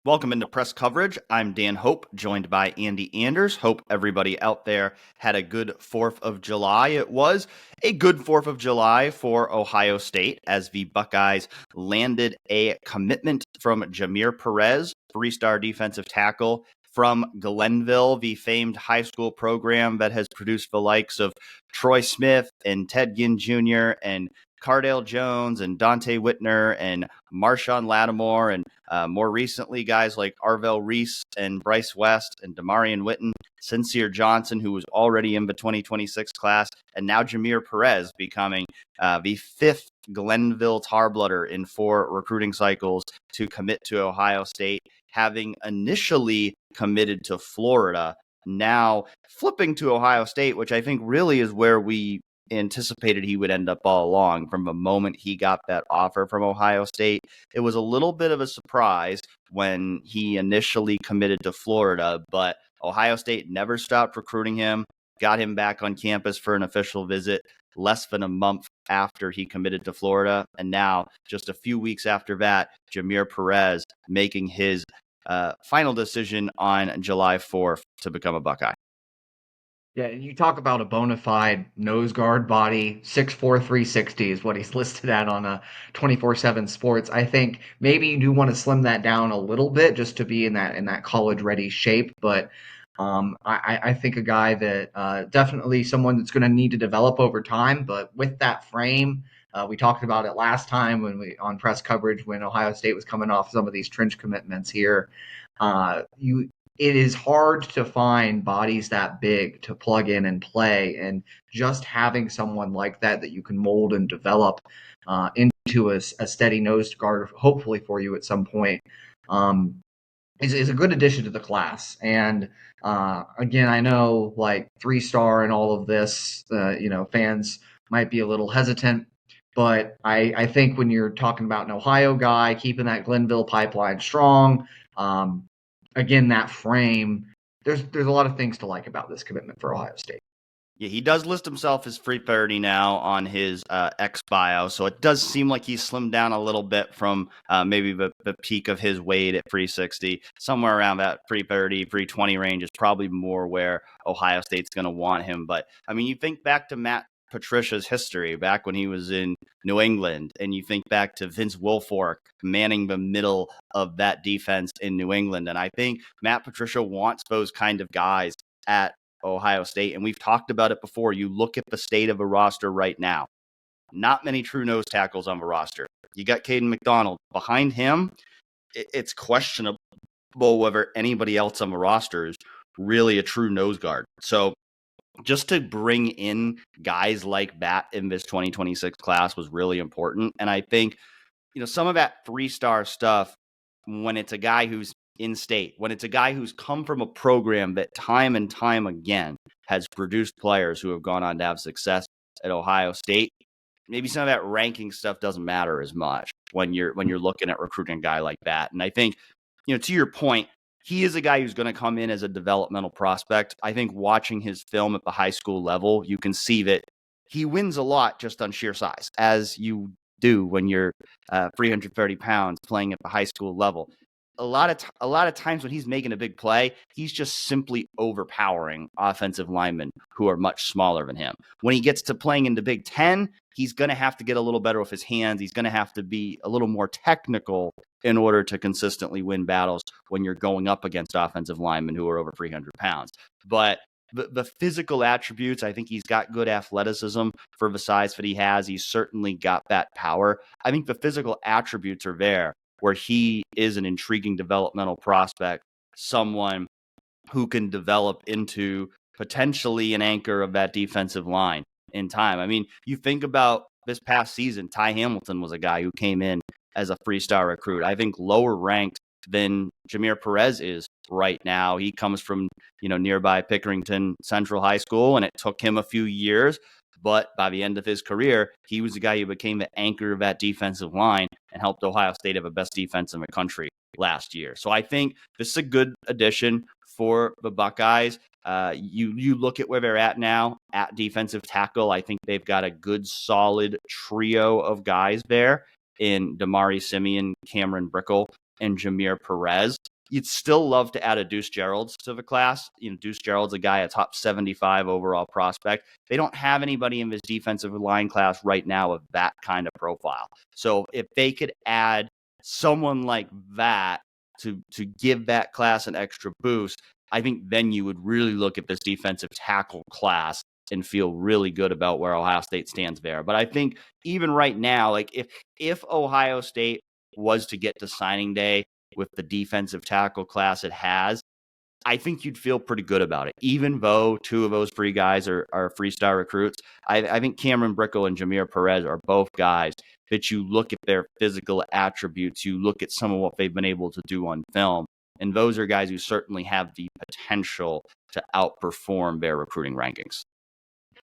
Welcome into press coverage. I'm Dan Hope, joined by Andy Anders. Hope everybody out there had a good 4th of July. It was a good 4th of July for Ohio State as the Buckeyes landed a commitment from Jamir Perez, 3-star defensive tackle from Glenville, the famed high school program that has produced the likes of Troy Smith and Ted Ginn Jr. and Cardale Jones and Dante Whitner and Marshawn Lattimore and more recently, guys like Arvell Reese and Bryce West and Damari and Witten, Sincere Johnson, who was already in the 2026 class, and now Jamir Perez becoming the 5th Glenville Tarbloodder in 4 recruiting cycles to commit to Ohio State, having initially committed to Florida, now flipping to Ohio State, which I think really is where we anticipated he would end up all along. From the moment he got that offer from Ohio State, it was a little bit of a surprise when he initially committed to Florida, but Ohio State never stopped recruiting him, got him back on campus for an official visit less than a month after he committed to Florida. And now, just a few weeks after that, Jamir Perez making his final decision on July 4th to become a Buckeye. Yeah, and you talk about a bona fide nose guard body, 6'4", 360 is what he's listed at on 24/7 Sports. I think maybe you do want to slim that down a little bit just to be in that college ready shape, but I think a guy that definitely someone that's going to need to develop over time. But with that frame, we talked about it last time when we on press coverage when Ohio State was coming off some of these trench commitments here. It is hard to find bodies that big to plug in and play, and just having someone like that you can mold and develop into a steady nose guard, hopefully for you at some point, is a good addition to the class. And again, I know like 3-star and all of this, fans might be a little hesitant. But I think when you're talking about an Ohio guy, keeping that Glenville pipeline strong, again, that frame, there's a lot of things to like about this commitment for Ohio State. Yeah, he does list himself as 330 now on his X bio, so it does seem like he's slimmed down a little bit from maybe the peak of his weight at 360. Somewhere around that 330, 320 range is probably more where Ohio State's going to want him. But, I mean, you think back to Matt Patricia's history back when he was in New England, and you think back to Vince Wilfork manning the middle of that defense in New England. And I think Matt Patricia wants those kind of guys at Ohio State. And we've talked about it before. You look at the state of a roster right now, not many true nose tackles on the roster. You got Caden McDonald. Behind him, it's questionable whether anybody else on the roster is really a true nose guard. So just to bring in guys like that in this 2026 class was really important. And I think, some of that 3-star stuff, when it's a guy who's in state, when it's a guy who's come from a program that time and time again has produced players who have gone on to have success at Ohio State, maybe some of that ranking stuff doesn't matter as much when you're looking at recruiting a guy like that. And I think, to your point, he is a guy who's going to come in as a developmental prospect. I think watching his film at the high school level, you can see that he wins a lot just on sheer size, as you do when you're 330 pounds playing at the high school level. A lot of times when he's making a big play, he's just simply overpowering offensive linemen who are much smaller than him. When he gets to playing in the Big Ten, he's going to have to get a little better with his hands. He's going to have to be a little more technical in order to consistently win battles when you're going up against offensive linemen who are over 300 pounds. But the physical attributes, I think he's got good athleticism for the size that he has. He's certainly got that power. I think the physical attributes are there where he is an intriguing developmental prospect, someone who can develop into potentially an anchor of that defensive line in time. I mean, you think about this past season, Ty Hamilton was a guy who came in as a 3-star recruit. I think lower ranked than Jamir Perez is right now. He comes from, nearby Pickerington Central High School, and it took him a few years. But by the end of his career, he was the guy who became the anchor of that defensive line and helped Ohio State have the best defense in the country last year. So I think this is a good addition for the Buckeyes. You look at where they're at now at defensive tackle. I think they've got a good, solid trio of guys there in Damari, Simeon, Cameron Brickle, and Jamir Perez. You'd still love to add a Deuce Geralds to the class. Deuce Geralds, a guy, a top 75 overall prospect. They don't have anybody in this defensive line class right now of that kind of profile. So if they could add someone like that to give that class an extra boost, I think then you would really look at this defensive tackle class and feel really good about where Ohio State stands there. But I think even right now, like if Ohio State was to get to signing day with the defensive tackle class it has, I think you'd feel pretty good about it. Even though two of those three guys are 3-star recruits, I think Cameron Brickle and Jamir Perez are both guys that you look at their physical attributes, you look at some of what they've been able to do on film, and those are guys who certainly have the potential to outperform their recruiting rankings.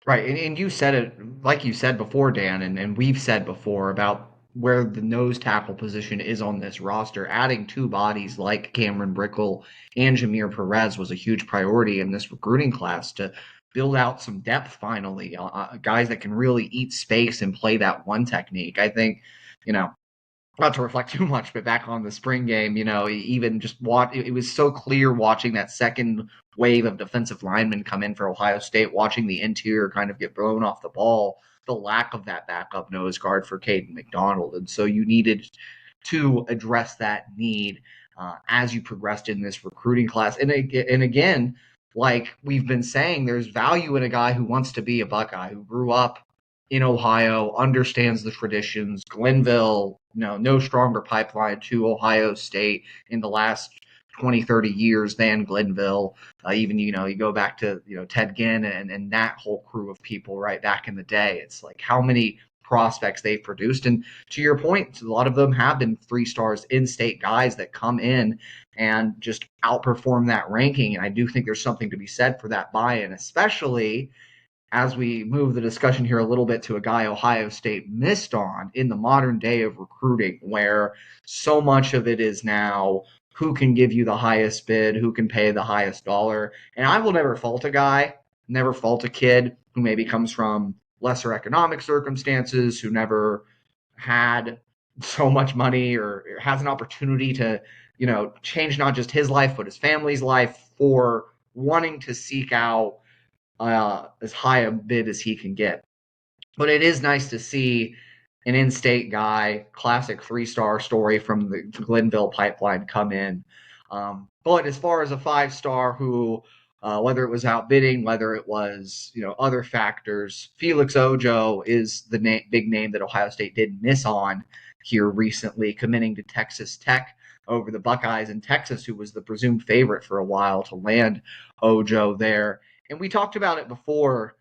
Right, and you said it like you said before, Dan, and we've said before about where the nose tackle position is on this roster. Adding two bodies like Cameron Brickle and Jamir Perez was a huge priority in this recruiting class to build out some depth finally. Guys that can really eat space and play that one technique. I think, not to reflect too much, but back on the spring game, even just it was so clear watching that second wave of defensive linemen come in for Ohio State, watching the interior kind of get blown off the ball, the lack of that backup nose guard for Caden McDonald. And so you needed to address that need as you progressed in this recruiting class. And again, like we've been saying, there's value in a guy who wants to be a Buckeye, who grew up in Ohio, understands the traditions. Glenville, no stronger pipeline to Ohio State in the last 20, 30 years than Glenville. Even, you go back to, Ted Ginn and that whole crew of people right back in the day. It's like how many prospects they've produced. And to your point, a lot of them have been 3-stars, in-state guys that come in and just outperform that ranking. And I do think there's something to be said for that buy-in, especially as we move the discussion here a little bit to a guy Ohio State missed on in the modern day of recruiting, where so much of it is now who can give you the highest bid, who can pay the highest dollar. And I will never fault a guy, never fault a kid who maybe comes from lesser economic circumstances, who never had so much money or has an opportunity to, change not just his life, but his family's life, for wanting to seek out as high a bid as he can get. But it is nice to see an in-state guy, classic 3-star story from the Glenville pipeline, come in. But as far as a 5-star who, whether it was outbidding, whether it was other factors, Felix Ojo is the big name that Ohio State did miss on here recently, committing to Texas Tech over the Buckeyes in Texas, who was the presumed favorite for a while to land Ojo there. And we talked about it before.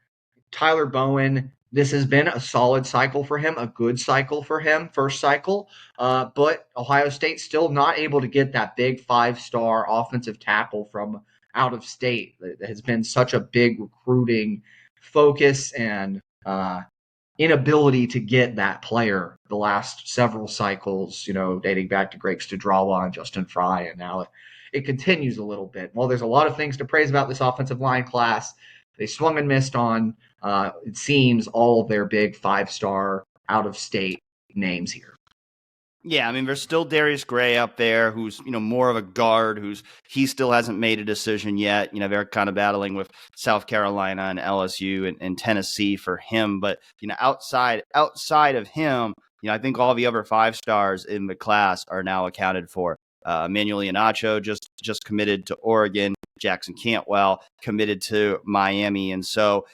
Tyler Bowen, this has been a solid cycle for him, a good cycle for him, first cycle. But Ohio State still not able to get that big 5-star offensive tackle from out of state. That has been such a big recruiting focus and inability to get that player the last several cycles, dating back to Greg Studrawa and Justin Fry, and now it continues a little bit. Well, there's a lot of things to praise about this offensive line class. They swung and missed on, it seems, all of their big 5-star out-of-state names here. Yeah, I mean, there's still Darius Gray up there, who's more of a guard, he still hasn't made a decision yet. They're kind of battling with South Carolina and LSU and Tennessee for him. But outside of him, I think all the other 5-stars in the class are now accounted for. Emmanuel Iheanacho just committed to Oregon. Jackson Cantwell committed to Miami, and so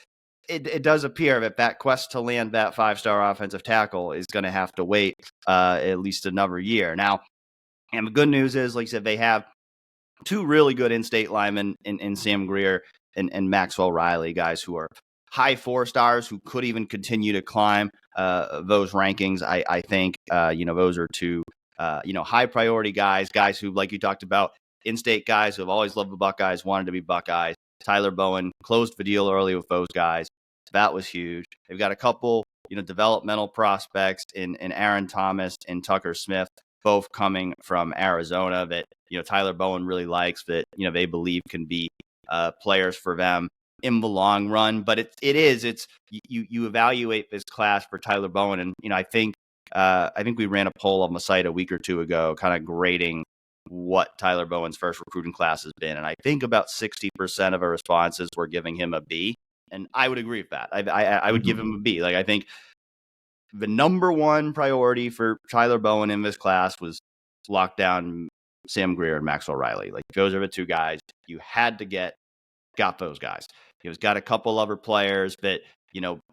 it does appear that quest to land that 5-star offensive tackle is going to have to wait at least another year. Now, and the good news is, like I said, they have two really good in-state linemen in Sam Greer and Maxwell Riley, guys who are high 4-stars who could even continue to climb those rankings. I think, those are two, high priority guys who, like you talked about, in-state guys who have always loved the Buckeyes, wanted to be Buckeyes. Tyler Bowen closed the deal early with those guys. That was huge. They've got a couple, developmental prospects in Aaron Thomas and Tucker Smith, both coming from Arizona that, Tyler Bowen really likes, that, they believe can be players for them in the long run. But it's you evaluate this class for Tyler Bowen. And, I think we ran a poll on the site a week or two ago, kind of grading what Tyler Bowen's first recruiting class has been. And I think about 60% of our responses were giving him a B. And I would agree with that. I would give him a B. Like, I think the number one priority for Tyler Bowen in this class was lock down Sam Greer and Maxwell Riley. Like, those are the two guys you had to got those guys. He's got a couple other players that,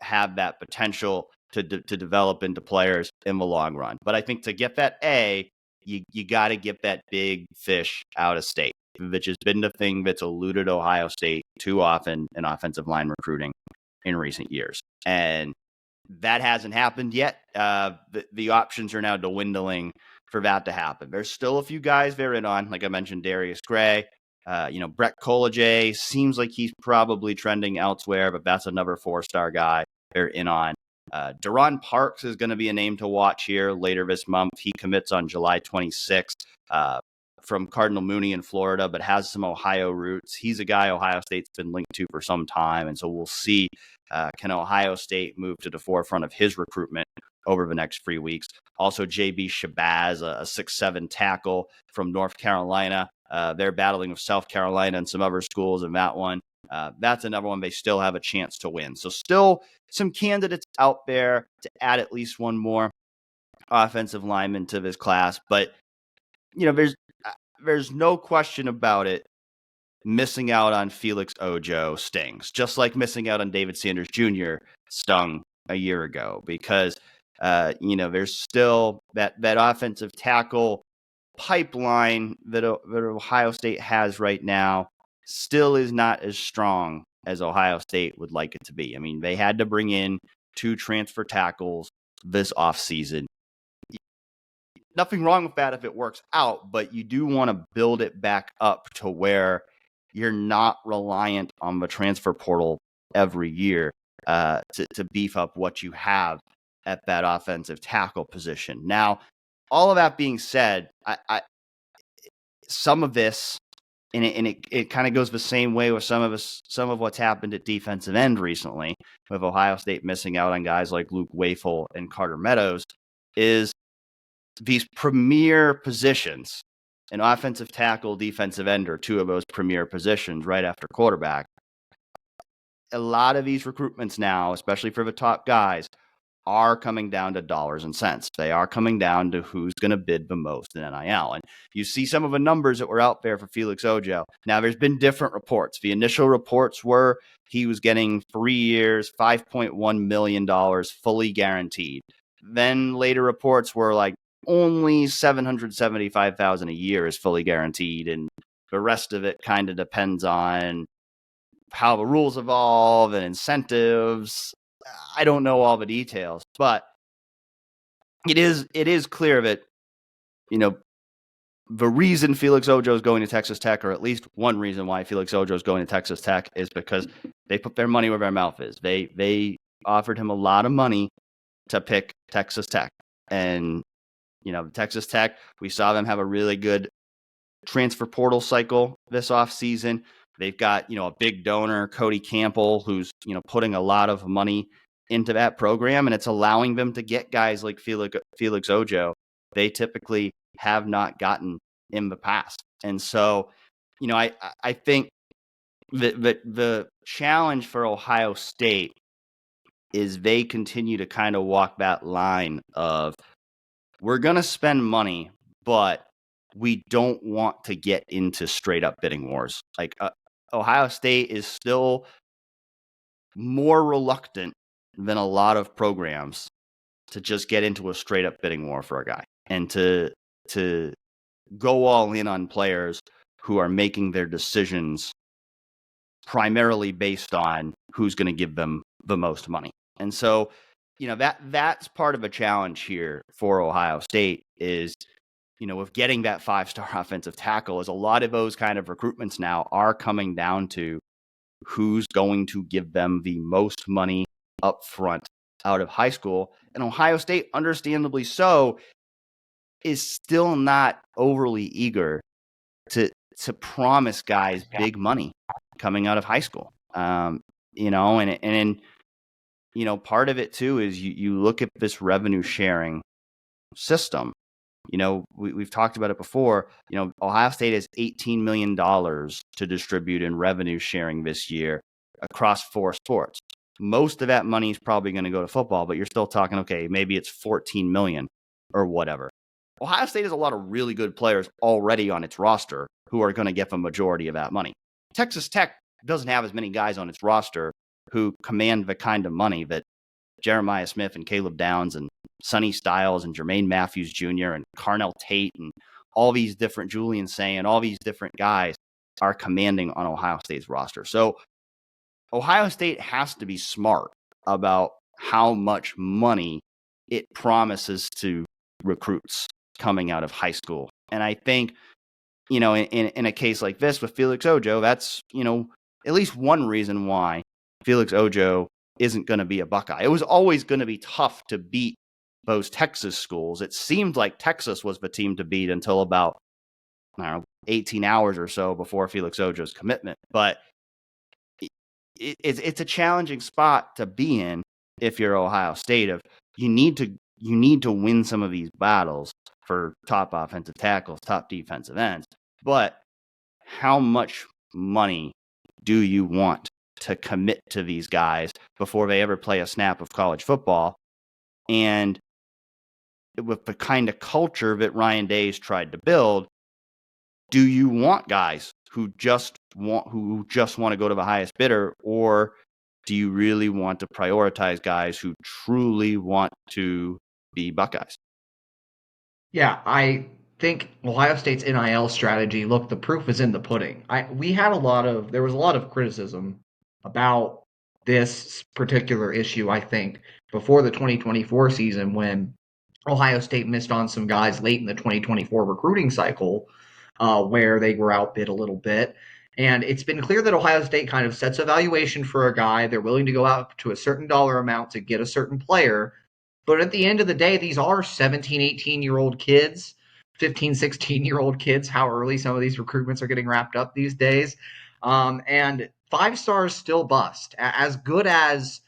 have that potential to develop into players in the long run. But I think to get that A, you got to get that big fish out of state, which has been the thing that's eluded Ohio State too often in offensive line recruiting in recent years. And that hasn't happened yet. The options are now dwindling for that to happen. There's still a few guys they're in on, like I mentioned, Darius Gray. Brett Colajay seems like he's probably trending elsewhere, but that's another 4-star guy they're in on. Deron Parks is going to be a name to watch here later this month. He commits on July 26th from Cardinal Mooney in Florida, but has some Ohio roots. He's a guy Ohio State's been linked to for some time, and so we'll see can Ohio State move to the forefront of his recruitment over the next 3 weeks. Also, J.B. Shabazz, a 6'7" tackle from North Carolina. They're battling with South Carolina and some other schools in that one. That's another one they still have a chance to win. So still some candidates out there to add at least one more offensive lineman to this class. But, there's no question about it. Missing out on Felix Ojo stings, just like missing out on David Sanders Jr. stung a year ago, because, there's still that offensive tackle pipeline that Ohio State has right now still is not as strong as Ohio State would like it to be. I mean, they had to bring in 2 transfer tackles this offseason. Nothing wrong with that if it works out, but you do want to build it back up to where you're not reliant on the transfer portal every year to beef up what you have at that offensive tackle position. Now, all of that being said, some of this, and it kind of goes the same way with some of what's happened at defensive end recently, with Ohio State missing out on guys like Luke Wafel and Carter Meadows, is these premier positions. An offensive tackle, defensive end are 2 of those premier positions right after quarterback. A lot of these recruitments now, especially for the top guys, are coming down to dollars and cents. They are coming down to who's going to bid the most in NIL. And you see some of the numbers that were out there for Felix Ojo. Now, there's been different reports. The initial reports were he was getting 3 years, $5.1 million fully guaranteed. Then later reports were like only $775,000 a year is fully guaranteed. And the rest of it kind of depends on how the rules evolve and incentives. I don't know all the details, but it is clear that, the reason Felix Ojo is going to Texas Tech, or at least one reason why Felix Ojo is going to Texas Tech, is because they put their money where their mouth is. They offered him a lot of money to pick Texas Tech. And, Texas Tech, we saw them have a really good transfer portal cycle this offseason. They've got, a big donor, Cody Campbell, who's, putting a lot of money into that program, and it's allowing them to get guys like Felix Ojo they typically have not gotten in the past. And so, I think the challenge for Ohio State is they continue to kind of walk that line of, we're going to spend money, but we don't want to get into straight up bidding wars. Like, Ohio State is still more reluctant than a lot of programs to just get into a straight up bidding war for a guy and to go all in on players who are making their decisions primarily based on who's going to give them the most money. And so, that's part of a challenge here for Ohio State is, with getting that 5-star offensive tackle, is a lot of those kind of recruitments now are coming down to who's going to give them the most money up front out of high school. And Ohio State, understandably so, is still not overly eager to promise guys big money coming out of high school. And part of it too is you look at this revenue sharing system, We've talked about it before. Ohio State has $18 million to distribute in revenue sharing this year across 4 sports. Most of that money is probably going to go to football, but you're still talking, okay, maybe it's 14 million or whatever. Ohio State has a lot of really good players already on its roster who are going to get the majority of that money. Texas Tech doesn't have as many guys on its roster who command the kind of money that Jeremiah Smith and Caleb Downs and Sonny Styles and Jermaine Matthews Jr. and Carnell Tate and all these different Julian Say and all these different guys are commanding on Ohio State's roster. So Ohio State has to be smart about how much money it promises to recruits coming out of high school. And I think, in a case like this with Felix Ojo, that's, at least one reason why Felix Ojo isn't going to be a Buckeye. It was always going to be tough to beat those Texas schools. It seemed like Texas was the team to beat until about, 18 hours or so before Felix Ojo's commitment. But it's a challenging spot to be in if you're Ohio State. You need to win some of these battles for top offensive tackles, top defensive ends. But how much money do you want to commit to these guys before they ever play a snap of college football? And with the kind of culture that Ryan Day's tried to build, do you want guys who just want to go to the highest bidder, or do you really want to prioritize guys who truly want to be Buckeyes? Yeah, I think Ohio State's NIL strategy, look, the proof is in the pudding. There was a lot of criticism about this particular issue, I think, before the 2024 season when Ohio State missed on some guys late in the 2024 recruiting cycle, where they were outbid a little bit. And it's been clear that Ohio State kind of sets a valuation for a guy. They're willing to go out to a certain dollar amount to get a certain player. But at the end of the day, these are 17, 18-year-old kids, 15, 16-year-old kids, how early some of these recruitments are getting wrapped up these days. And 5 stars still bust. As good as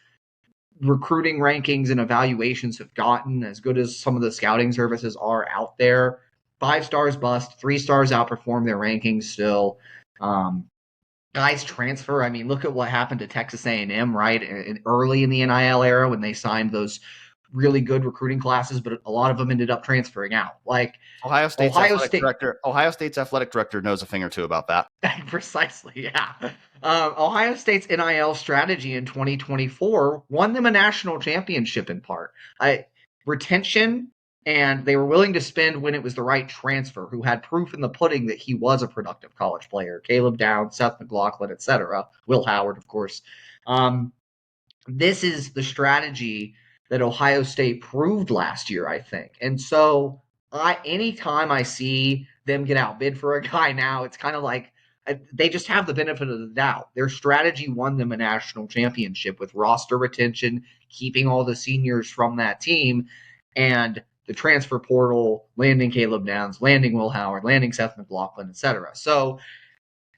recruiting rankings and evaluations have gotten, as good as some of the scouting services are out there, 5 stars bust, 3 stars outperform their rankings still. Guys transfer. I mean, look at what happened to Texas A&M, right? Early in the NIL era when they signed those really good recruiting classes, but a lot of them ended up transferring out. Like Ohio State's athletic director knows a thing or two about that. Precisely, yeah. Ohio State's NIL strategy in 2024 won them a national championship in part. Retention, and they were willing to spend when it was the right transfer, who had proof in the pudding that he was a productive college player. Caleb Downs, Seth McLaughlin, etc. Will Howard, of course. This is the strategy that Ohio State proved last year, I think. And so anytime I see them get outbid for a guy now, it's kind of like they just have the benefit of the doubt. Their strategy won them a national championship with roster retention, keeping all the seniors from that team, and the transfer portal, landing Caleb Downs, landing Will Howard, landing Seth McLaughlin, etc. So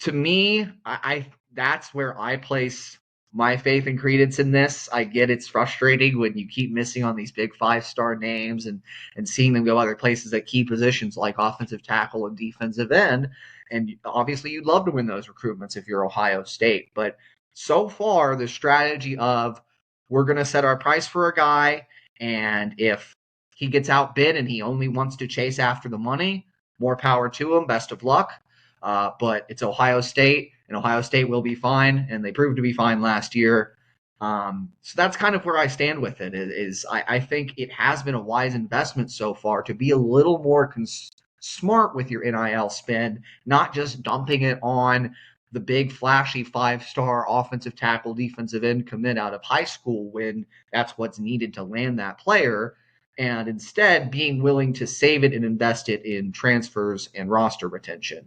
to me, I that's where I place my faith and credence in this. I get it's frustrating when you keep missing on these big 5-star names and seeing them go other places at key positions like offensive tackle and defensive end. And obviously you'd love to win those recruitments if you're Ohio State. But so far, the strategy of we're going to set our price for a guy, and if he gets outbid and he only wants to chase after the money, more power to him. Best of luck. But it's Ohio State, and Ohio State will be fine, and they proved to be fine last year. So that's kind of where I stand with it. I think it has been a wise investment so far to be a little more smart with your NIL spend, not just dumping it on the big flashy 5-star offensive tackle, defensive end commit out of high school when that's what's needed to land that player, and instead being willing to save it and invest it in transfers and roster retention.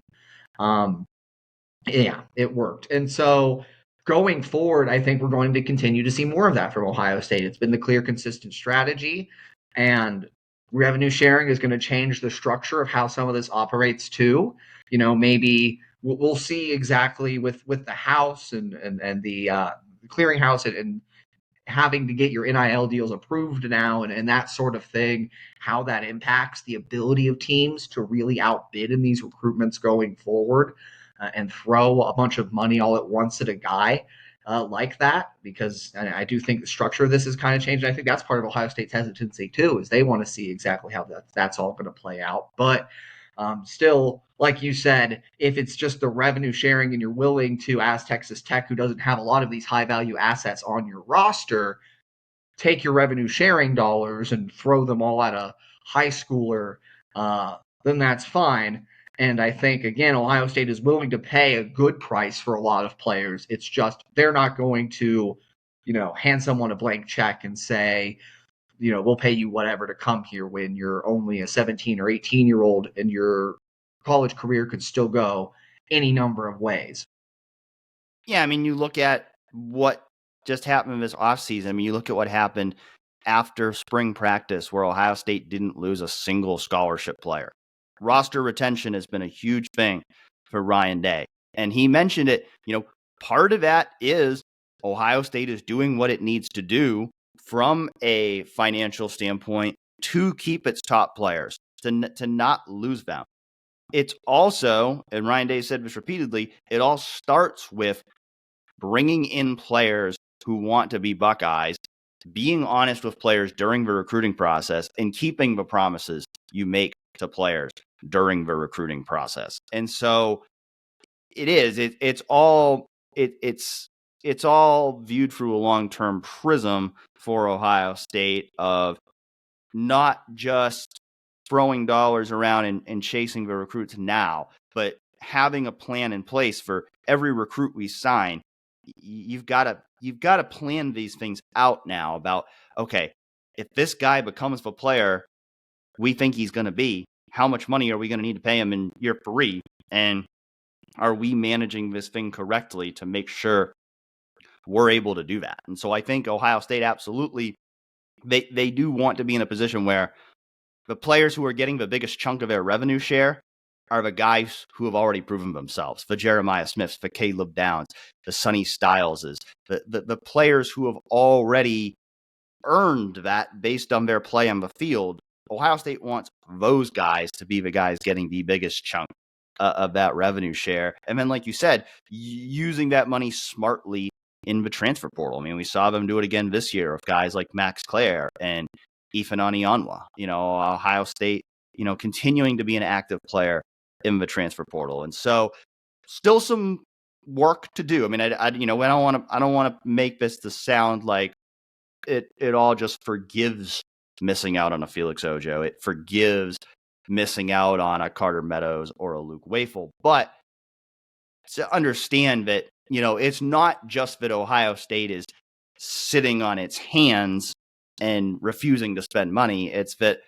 Yeah, it worked. And so going forward, I think we're going to continue to see more of that from Ohio State. It's been the clear, consistent strategy, and revenue sharing is going to change the structure of how some of this operates too. Maybe we'll see exactly with the house and the clearinghouse and having to get your NIL deals approved now and that sort of thing, how that impacts the ability of teams to really outbid in these recruitments going forward and throw a bunch of money all at once at a guy like that, because I do think the structure of this has kind of changed. I think that's part of Ohio State's hesitancy too, is they want to see exactly how that's all going to play out. But still, like you said, if it's just the revenue sharing and you're willing to, as Texas Tech, who doesn't have a lot of these high value assets on your roster, take your revenue sharing dollars and throw them all at a high schooler, then that's fine. And I think, again, Ohio State is willing to pay a good price for a lot of players. It's just they're not going to, hand someone a blank check and say, we'll pay you whatever to come here when you're only a 17 or 18-year-old and your college career could still go any number of ways. Yeah, I mean, you look at what just happened this offseason. I mean, you look at what happened after spring practice where Ohio State didn't lose a single scholarship player. Roster retention has been a huge thing for Ryan Day. And he mentioned it, part of that is Ohio State is doing what it needs to do from a financial standpoint to keep its top players, to not lose them. It's also, and Ryan Day said this repeatedly, it all starts with bringing in players who want to be Buckeyes, being honest with players during the recruiting process, and keeping the promises you make to players during the recruiting process. And so it's all viewed through a long-term prism for Ohio State of not just throwing dollars around and chasing the recruits now, but having a plan in place for every recruit we sign. You've got to plan these things out now about, okay, if this guy becomes the player we think he's going to be, how much money are we going to need to pay him in year 3? And are we managing this thing correctly to make sure we're able to do that? And so I think Ohio State absolutely, they do want to be in a position where the players who are getting the biggest chunk of their revenue share are the guys who have already proven themselves. The Jeremiah Smiths, the Caleb Downs, the Sonny Styleses, the players who have already earned that based on their play on the field. Ohio State wants those guys to be the guys getting the biggest chunk of that revenue share. And then, like you said, using that money smartly in the transfer portal. I mean, we saw them do it again this year with guys like Max Clare and Ifanani Onwa. Ohio State, continuing to be an active player in the transfer portal. And so still some work to do. I mean, I don't want to make this to sound like it all just forgives missing out on a Felix Ojo. It forgives missing out on a Carter Meadows or a Luke Wafel. But to understand that, it's not just that Ohio State is sitting on its hands and refusing to spend money. It's that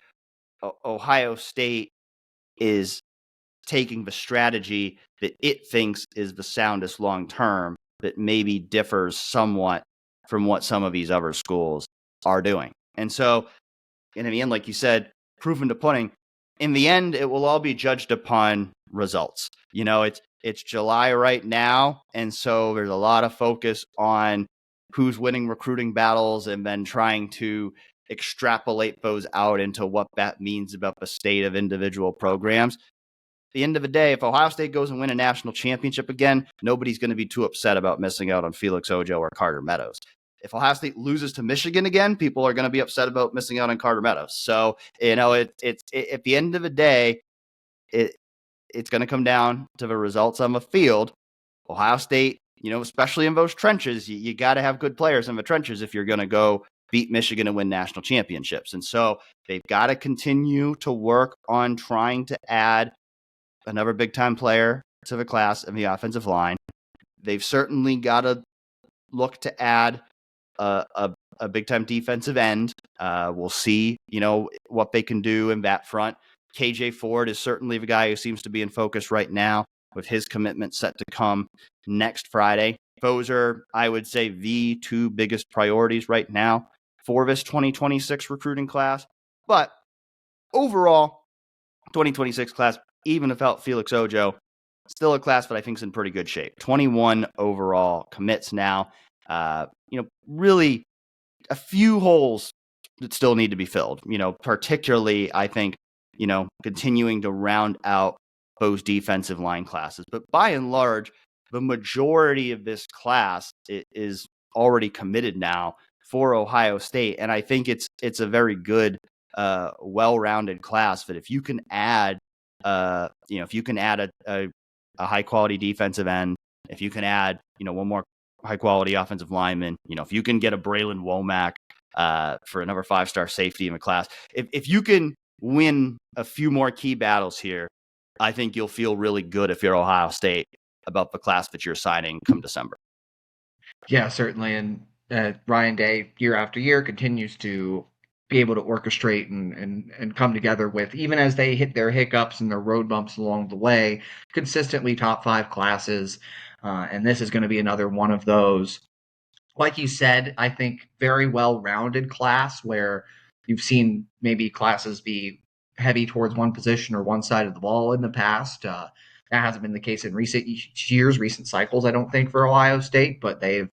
Ohio State is taking the strategy that it thinks is the soundest long term that maybe differs somewhat from what some of these other schools are doing. And so, in the end, like you said, proof into pudding, in the end, it will all be judged upon results. It's July right now, and so there's a lot of focus on who's winning recruiting battles and then trying to extrapolate those out into what that means about the state of individual programs. At the end of the day, if Ohio State goes and win a national championship again, nobody's going to be too upset about missing out on Felix Ojo or Carter Meadows. If Ohio State loses to Michigan again, people are going to be upset about missing out on Carter Meadows. So, it's at the end of the day, it's going to come down to the results on the field. Ohio State, especially in those trenches, you got to have good players in the trenches if you're going to go beat Michigan and win national championships. And so they've got to continue to work on trying to add another big-time player to the class in the offensive line. They've certainly got to look to add a big-time defensive end. We'll see, what they can do in that front. KJ Ford is certainly the guy who seems to be in focus right now with his commitment set to come next Friday. Those are, I would say, the two biggest priorities right now for this 2026 recruiting class. But overall, 2026 class, even without Felix Ojo, still a class that I think is in pretty good shape. 21 overall commits now. Really a few holes that still need to be filled. Particularly I think continuing to round out those defensive line classes. But by and large, the majority of this class is already committed now for Ohio State, and I think it's a very good, well-rounded class. But if you can add, a high quality defensive end, if you can add, one more high quality offensive lineman, if you can get a Braylon Womack for another 5-star safety in the class, if you can win a few more key battles here, I think you'll feel really good if you're Ohio State about the class that you're signing come December. Yeah, certainly. And Ryan Day, year after year, continues to be able to orchestrate and come together with, even as they hit their hiccups and their road bumps along the way, consistently top 5 classes. And this is going to be another one of those. Like you said, I think very well-rounded class where you've seen maybe classes be heavy towards one position or one side of the ball in the past. That hasn't been the case in recent years, recent cycles, I don't think, for Ohio State, but they've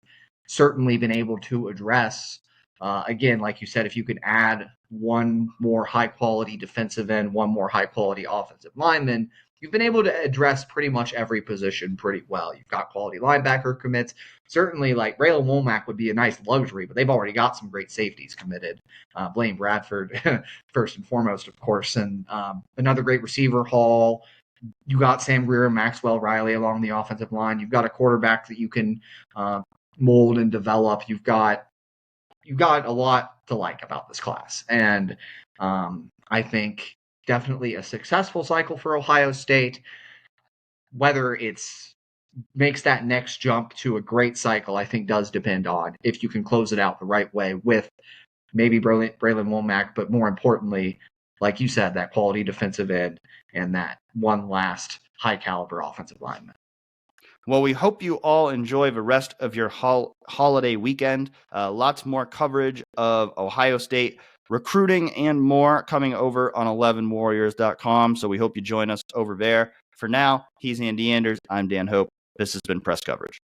certainly been able to address, again, like you said, if you can add one more high-quality defensive end, one more high-quality offensive lineman, you've been able to address pretty much every position pretty well. You've got quality linebacker commits. Certainly, like Braylon Womack would be a nice luxury, but they've already got some great safeties committed. Blaine Bradford, first and foremost, of course, and another great receiver haul. You got Sam Greer and Maxwell Riley along the offensive line. You've got a quarterback that you can mold and develop. You've got a lot to like about this class, and I think definitely a successful cycle for Ohio State. Whether it's makes that next jump to a great cycle, I think does depend on if you can close it out the right way with maybe Braylon Womack, but more importantly, like you said, that quality defensive end and that one last high caliber offensive lineman. Well, we hope you all enjoy the rest of your holiday weekend. Lots more coverage of Ohio State recruiting and more coming over on 11warriors.com. So we hope you join us over there. For now, he's Andy Anders. I'm Dan Hope. This has been Press Coverage.